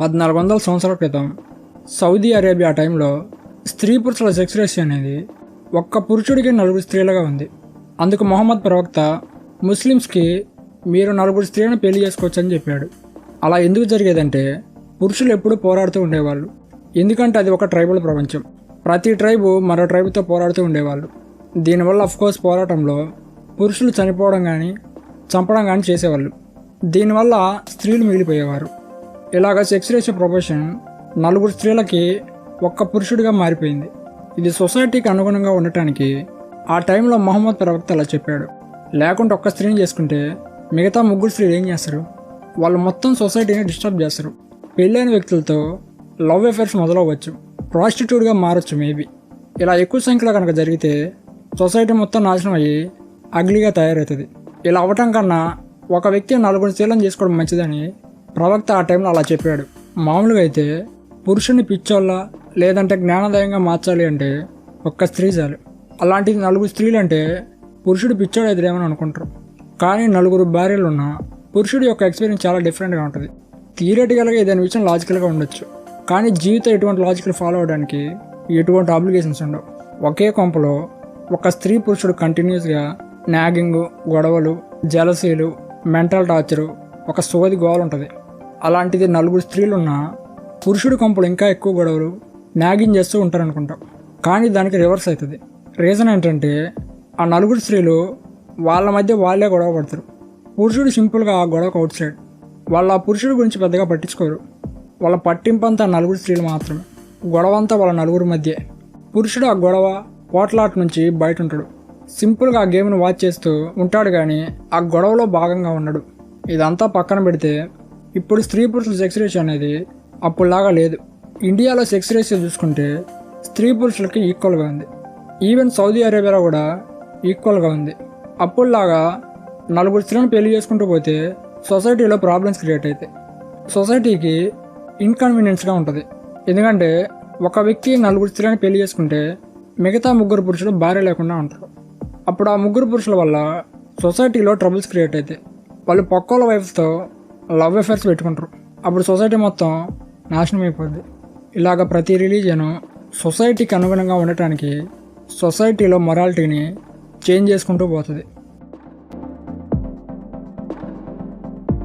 1400 సంవత్సరాల క్రితం Saudi Arabia టైంలో స్త్రీ పురుషుల సెక్స్ రేషియో అనేది ఒక్క పురుషుడికి 4 స్త్రీలుగా ఉంది. అందుకు మొహమ్మద్ ప్రవక్త ముస్లిమ్స్కి మీరు 4 స్త్రీలను పెళ్లి చేసుకోవచ్చు అని చెప్పాడు. అలా ఎందుకు జరిగేదంటే పురుషులు ఎప్పుడూ పోరాడుతూ ఉండేవాళ్ళు. ఎందుకంటే అది ఒక ట్రైబల్ ప్రపంచం. ప్రతి ట్రైబు మరో ట్రైబుతో పోరాడుతూ ఉండేవాళ్ళు. దీనివల్ల అఫ్కోర్స్ పోరాటంలో పురుషులు చనిపోవడం కానీ చంపడం కానీ చేసేవాళ్ళు. దీనివల్ల స్త్రీలు మిగిలిపోయేవారు. ఇలాగ సెక్స్ రేషియో ప్రొపోర్షన్ 4 స్త్రీలకి ఒక్క పురుషుడిగా మారిపోయింది. ఇది సొసైటీకి అనుగుణంగా ఉండటానికి ఆ టైంలో మొహమ్మద్ ప్రవక్త అలా చెప్పాడు. లేకుంటే ఒక్క స్త్రీని చేసుకుంటే మిగతా 3 స్త్రీలు ఏం చేస్తారు? వాళ్ళు మొత్తం సొసైటీని డిస్టర్బ్ చేస్తారు. పెళ్ళైన వ్యక్తులతో లవ్ అఫేర్స్ మొదలవ్వచ్చు, ప్రాస్టిట్యూట్గా మారచ్చు మేబీ. ఇలా ఎక్కువ సంఖ్యలో కనుక జరిగితే సొసైటీ మొత్తం నాశనం అయ్యి అగ్లీగా తయారవుతుంది. ఇలా అవ్వటం కన్నా ఒక వ్యక్తి 4 స్త్రీలను చేసుకోవడం మంచిదని ప్రవక్త ఆ టైంలో అలా చెప్పాడు. మామూలుగా అయితే పురుషుని పిచ్చోళ్ళ లేదంటే జ్ఞానోదయంగా మార్చాలి అంటే ఒక్క స్త్రీ చాలు. అలాంటిది 4 స్త్రీలు అంటే పురుషుడు పిచ్చోడు ఎదురేమని అనుకుంటారు. కానీ 4 భార్యలు ఉన్న పురుషుడి యొక్క ఎక్స్పీరియన్స్ చాలా డిఫరెంట్గా ఉంటుంది. థియరిటికల్గా ఏదైనా విషయం లాజికల్గా ఉండొచ్చు, కానీ జీవితం ఎటువంటి లాజికల్ ఫాలో అవడానికి ఎటువంటి ఆబ్లిగేషన్స్ ఉండవు. ఒకే కొంపలో ఒక స్త్రీ పురుషుడు కంటిన్యూస్గా నాగింగ్, గొడవలు, జలసీలు, మెంటల్ టార్చరు, ఒక సోది గోల ఉంటుంది. అలాంటిది 4 స్త్రీలున్న పురుషుడి కొంపలు ఇంకా ఎక్కువ గొడవలు, నాగింగ్ చేస్తూ ఉంటారనుకుంటాం. కానీ దానికి రివర్స్ అవుతుంది. రీజన్ ఏంటంటే ఆ 4 స్త్రీలు వాళ్ళ మధ్య వాళ్ళే గొడవ పడతారు. పురుషుడు సింపుల్గా ఆ గొడవకు అవుట్ సైడ్. వాళ్ళ ఆ పురుషుడి గురించి పెద్దగా పట్టించుకోరు. వాళ్ళ పట్టింపంతా 4 స్త్రీలు మాత్రమే. గొడవ అంతా వాళ్ళ 4 మధ్యే. పురుషుడు ఆ గొడవ పోట్లాట నుంచి బయట ఉంటాడు. సింపుల్గా ఆ గేమ్ను వాచ్ చేస్తూ ఉంటాడు, కానీ ఆ గొడవలో భాగంగా ఉండడు. ఇదంతా పక్కన పెడితే ఇప్పుడు స్త్రీ పురుషుల సెక్స్ రేషియో అనేది అప్పుడులాగా లేదు. ఇండియాలో సెక్స్ రేషియో చూసుకుంటే స్త్రీ పురుషులకి ఈక్వల్గా ఉంది. ఈవెన్ సౌదీ అరేబియాలో కూడా ఈక్వల్గా ఉంది. అప్పుడులాగా 4 స్త్రీలను పెళ్లి చేసుకుంటూ పోతే సొసైటీలో ప్రాబ్లమ్స్ క్రియేట్ అవుతాయి. సొసైటీకి ఇన్కన్వీనియన్స్గా ఉంటుంది. ఎందుకంటే ఒక వ్యక్తి 4 స్త్రీలను పెళ్లి చేసుకుంటే మిగతా 3 పురుషులు భార్య లేకుండా ఉంటారు. అప్పుడు ఆ 3 పురుషుల వల్ల సొసైటీలో ట్రబుల్స్ క్రియేట్ అవుతాయి. వాళ్ళు పక్కోళ్ళ వైఫ్తో లవ్ అఫేర్స్ పెట్టుకుంటారు. అప్పుడు సొసైటీ మొత్తం నాశనం అయిపోద్ది. ఇలాగ ప్రతి రిలీజియను సొసైటీకి అనుగుణంగా ఉండటానికి సొసైటీలో మొరాలిటీని చేంజ్ చేసుకుంటూ పోతుంది.